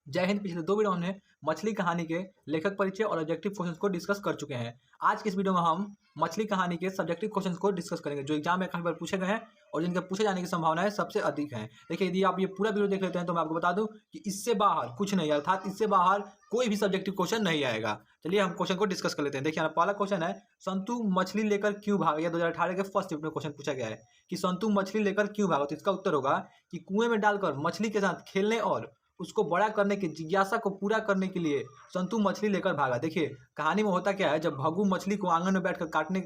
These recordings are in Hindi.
जय हिंद। पिछले 2 वीडियो हमने मछली कहानी के लेखक परिचय और ऑब्जेक्टिव क्वेश्चंस को डिस्कस कर चुके हैं। आज के इस वीडियो में हम मछली कहानी के सब्जेक्टिव क्वेश्चंस को डिस्कस करेंगे जो एग्जाम में काफी बार पूछे गए हैं और जिनके पूछे जाने की संभावनाएं सबसे अधिक हैं। देखिए, यदि आप ये पूरा वीडियो देख लेते हैं तो मैं आपको बता दूं कि इससे बाहर कुछ नहीं, अर्थात इससे बाहर कोई भी सब्जेक्टिव क्वेश्चन नहीं आएगा। चलिए हम क्वेश्चन को डिस्कस कर लेते हैं। देखिए, पहला क्वेश्चन है, संतु मछली लेकर क्यों भागा। यह 2018 के फर्स्ट शिफ्ट में क्वेश्चन पूछा गया है कि संतु मछली लेकर क्यों भागा। तो इसका उत्तर होगा कि कुएं में डालकर मछली के साथ खेलने और उसको बड़ा करने की जिज्ञासा को पूरा करने के लिए संतु मछली लेकर भागा। देखिए, कहानी में होता क्या है, जब भग्गू मछली को आंगन में बैठकर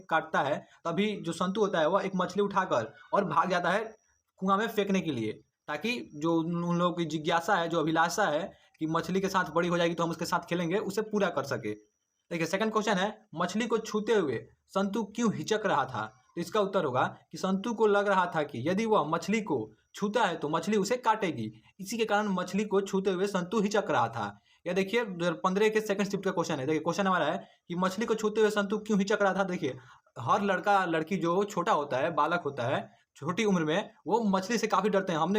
काटता है, तभी जो संतु होता है वह एक मछली उठाकर और भाग जाता है कुआं में फेंकने के लिए, ताकि जो उन लोगों की जिज्ञासा है, जो अभिलाषा है कि मछली के साथ बड़ी हो जाएगी तो हम उसके साथ खेलेंगे, उसे पूरा कर सके। देखिए, सेकंड क्वेश्चन है, मछली को छूते हुए संतु क्यों हिचक रहा था। तो इसका उत्तर होगा कि संतु को लग रहा था कि यदि वह मछली को छूता है तो मछली उसे काटेगी, इसी के कारण मछली को छूते हुए संतु हिचक रहा था। यह देखिए 2015 के सेकंड शिफ्ट का क्वेश्चन है। देखिए, क्वेश्चन हमारा है कि मछली को छूते हुए संतु क्यों हिचक रहा था। देखिए, हर लड़का लड़की जो छोटा होता है, बालक होता है, छोटी उम्र में, वो मछली से काफ़ी डरते हैं। हम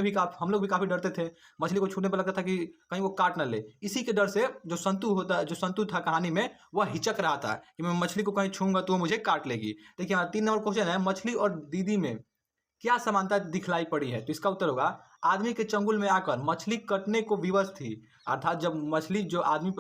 लोग भी काफ़ी डरते थे। मछली को छूने पर लगता था कि कहीं वो काट न ले। इसी के डर से जो संतु था कहानी में, वह हिचक रहा था कि मैं मछली को कहीं छूंगा तो वो मुझे काट लेगी। देखिए, हमारा 3 नंबर क्वेश्चन है, मछली और दीदी में क्या समानता दिखलाई पड़ी है। तो इसका उत्तर होगा, आदमी के चंगुल में आकर मछली कटने को विवश थी। अर्थात जब मछली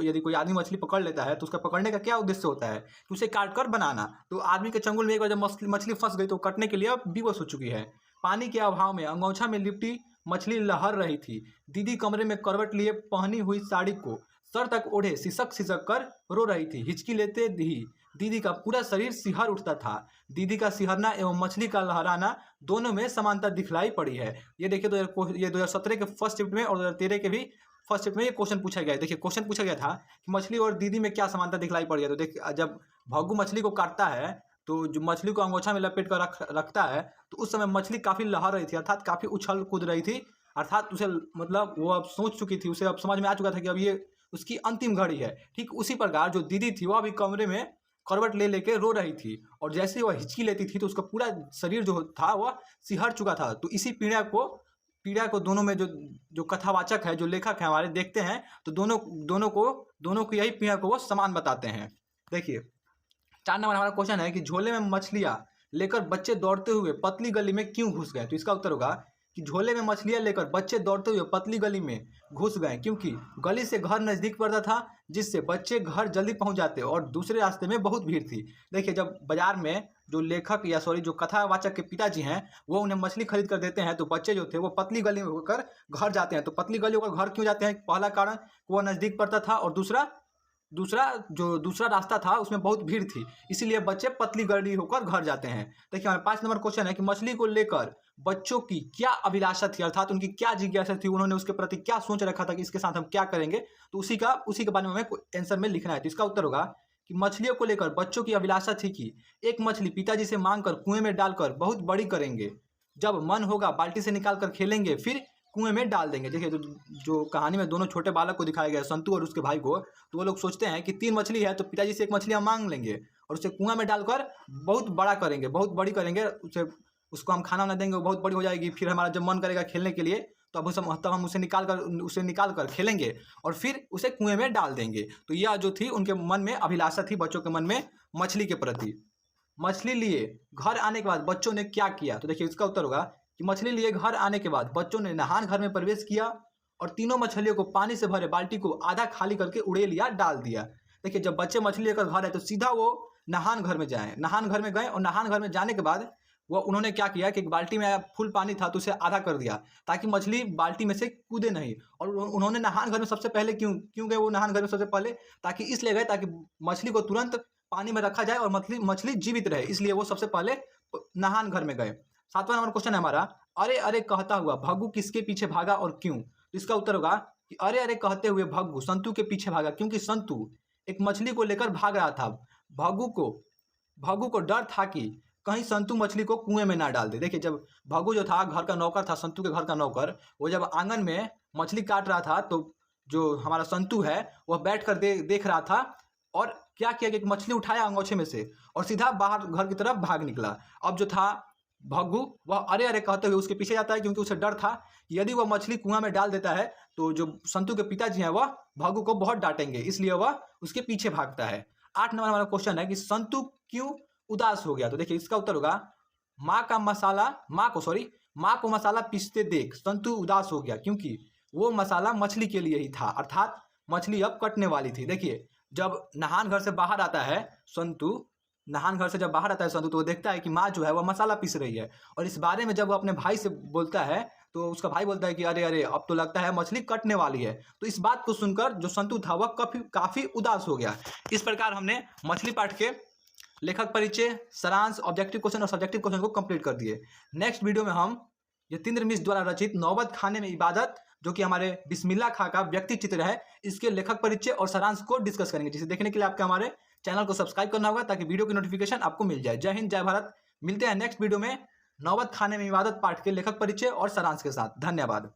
यदि कोई आदमी मछली पकड़ लेता है तो उसका पकड़ने का क्या उद्देश्य होता है कि उसे काट कर बनाना। तो आदमी के चंगुल में एक बार जब मछली फंस गई तो कटने के लिए अब विवश हो चुकी है। पानी के अभाव में अंगोछा में लिपटी मछली लहर रही थी। दीदी कमरे में करवट लिए पहनी हुई साड़ी को सर तक ओढ़े सिसक सिसक कर रो रही थी। हिचकी लेते ही दीदी का पूरा शरीर सिहर उठता था। दीदी का सिहरना एवं मछली का लहराना दोनों में समानता दिखलाई पड़ी है। ये देखिए, 2017 के फर्स्ट शिफ्ट में और 2013 के भी फर्स्ट शिफ्ट में ये क्वेश्चन पूछा गया है। देखिए, क्वेश्चन पूछा गया था कि मछली और दीदी में क्या समानता दिखलाई पड़ी है। तो देखिए, जब भग्गू मछली को काटता है तो जो मछली को अंगोछा में लपेट कर रखता है तो उस समय मछली काफ़ी लहर रही थी, अर्थात काफ़ी उछल कूद रही थी। अर्थात उसे मतलब वो अब सोच चुकी थी, उसे अब समझ में आ चुका था कि अब ये उसकी अंतिम घड़ी है। ठीक उसी प्रकार जो दीदी थी वह भी कमरे में करवट ले लेके रो रही थी और जैसे ही वह हिचकी लेती थी तो उसका पूरा शरीर जो था वह सिहर चुका था। तो इसी पीड़ा को दोनों में जो कथावाचक है, जो लेखक है हमारे, देखते हैं तो दोनों को यही पीड़ा को वो समान बताते हैं। देखिए, 4 नंबर हमारा क्वेश्चन है कि झोले में मछलियाँ लेकर बच्चे दौड़ते हुए पतली गली में क्यों घुस गए। तो इसका उत्तर होगा कि झोले में मछलियाँ लेकर बच्चे दौड़ते हुए पतली गली में घुस गए क्योंकि गली से घर नज़दीक पड़ता था, जिससे बच्चे घर जल्दी पहुंच जाते और दूसरे रास्ते में बहुत भीड़ थी। देखिए, जब बाजार में जो कथावाचक के पिताजी हैं वो उन्हें मछली खरीद कर देते हैं तो बच्चे जो थे वो पतली गली होकर घर जाते हैं। तो पतली गली होकर घर क्यों जाते हैं, पहला कारण वो नज़दीक पड़ता था और दूसरा रास्ता था उसमें बहुत भीड़ थी, इसीलिए बच्चे पतली गली होकर घर जाते हैं। देखिए, हमारे 5 नंबर क्वेश्चन है कि मछली को लेकर बच्चों की क्या अभिलाषा थी, अर्थात उनकी क्या जिज्ञासा थी, उन्होंने उसके प्रति क्या सोच रखा था कि इसके साथ हम क्या करेंगे। तो उसी के बारे में हमें आंसर में लिखना है। तो इसका उत्तर होगा कि मछलियों को लेकर बच्चों की अभिलाषा थी कि एक मछली पिताजी से मांगकर कुएं में डालकर बहुत बड़ी करेंगे, जब मन होगा बाल्टी से निकाल कर खेलेंगे, फिर कुएं में डाल देंगे। देखिए, जो कहानी में दोनों छोटे बालक को दिखाया गया है, संतु और उसके भाई को, तो वो लोग सोचते हैं कि 3 मछली है तो पिताजी से एक मछली हम मांग लेंगे और उसे कुआं में डालकर बहुत बड़ा करेंगे, बहुत बड़ी करेंगे, उसको हम खाना ना देंगे, वो बहुत बड़ी हो जाएगी। फिर हमारा जब मन करेगा खेलने के लिए तो हम उसे निकाल कर खेलेंगे और फिर उसे कुएं में डाल देंगे। तो यह जो थी उनके मन में अभिलाषा थी, बच्चों के मन में मछली के प्रति। मछली लिए घर आने के बाद बच्चों ने क्या किया। तो देखिए, इसका उत्तर होगा कि मछली लिए घर आने के बाद बच्चों ने नहान घर में प्रवेश किया और तीनों मछलियों को पानी से भरे बाल्टी को आधा खाली करके उड़े लिया, डाल दिया। देखिए, जब बच्चे मछली लेकर घर आए तो सीधा वो नहान घर में गए और नहान घर में जाने के बाद उन्होंने क्या किया कि एक बाल्टी में फुल पानी था तो उसे आधा कर दिया ताकि मछली बाल्टी में से कूदे नहीं। और उन्होंने नहान घर में सबसे पहले क्यों गए वो नहान घर में सबसे पहले, ताकि इसलिए गए ताकि मछली को तुरंत पानी में रखा जाए और मछली जीवित रहे, इसलिए वो सबसे पहले नहान घर में गए। 7वां नंबर क्वेश्चन है हमारा, अरे अरे कहता हुआ भग्गू किसके पीछे भागा और क्यों। तो इसका उत्तर होगा कि अरे अरे कहते हुए भग्गू संतु के पीछे भागा क्योंकि संतु एक मछली को लेकर भाग रहा था। भग्गू को डर था कि कहीं संतु मछली को कुएं में ना डाल दे। देखिए, जब भग्गू जो था घर का नौकर था, संतु के घर का नौकर, वो जब आंगन में मछली काट रहा था तो जो हमारा संतु है वह बैठ कर देख रहा था और क्या किया कि एक मछली उठाया अंगोछे में से और सीधा बाहर घर की तरफ भाग निकला। अब जो था भग्गू, वह अरे अरे कहते हुए उसके पीछे जाता है क्योंकि उसे डर था कि यदि वह मछली कुआं में डाल देता है तो जो संतु के पिताजी हैं वह भगु को बहुत डांटेंगे, इसलिए वह उसके पीछे भागता है। 8 नंबर वाला क्वेश्चन है कि संतु क्यों उदास हो गया। तो देखिए इसका उत्तर होगा माँ को मसाला पीसते देख संतु उदास हो गया, क्योंकि वो मसाला मछली के लिए ही था, अर्थात मछली अब कटने वाली थी। देखिए जब नहान घर से बाहर आता है संतु तो वो देखता है कि माँ जो है वह मसाला पीस रही है, और इस बारे में जब वो अपने भाई से बोलता है तो उसका भाई बोलता है कि अरे अरे अब तो लगता है मछली कटने वाली है। तो इस बात को सुनकर जो संतु था वह काफ़ी उदास हो गया। इस प्रकार हमने मछली पाठ के लेखक परिचय, सारांश, ऑब्जेक्टिव क्वेश्चन और सब्जेक्टिव क्वेश्चन को कंप्लीट कर दिए। नेक्स्ट वीडियो में हम यतीन्द्र मिश्र द्वारा रचित नौबत खाने में इबादत, जो कि हमारे बिस्मिल्लाह खां का व्यक्ति चित्र है, इसके लेखक परिचय और सारांश को डिस्कस करेंगे। जिसे देखने के लिए आपके हमारे चैनल को सब्सक्राइब करना होगा ताकि वीडियो की नोटिफिकेशन आपको मिल जाए। जय हिंद, जय भारत। मिलते हैं नेक्स्ट वीडियो में नौबत खाने में इबादत पाठ के लेखक परिचय और सारांश के साथ। धन्यवाद।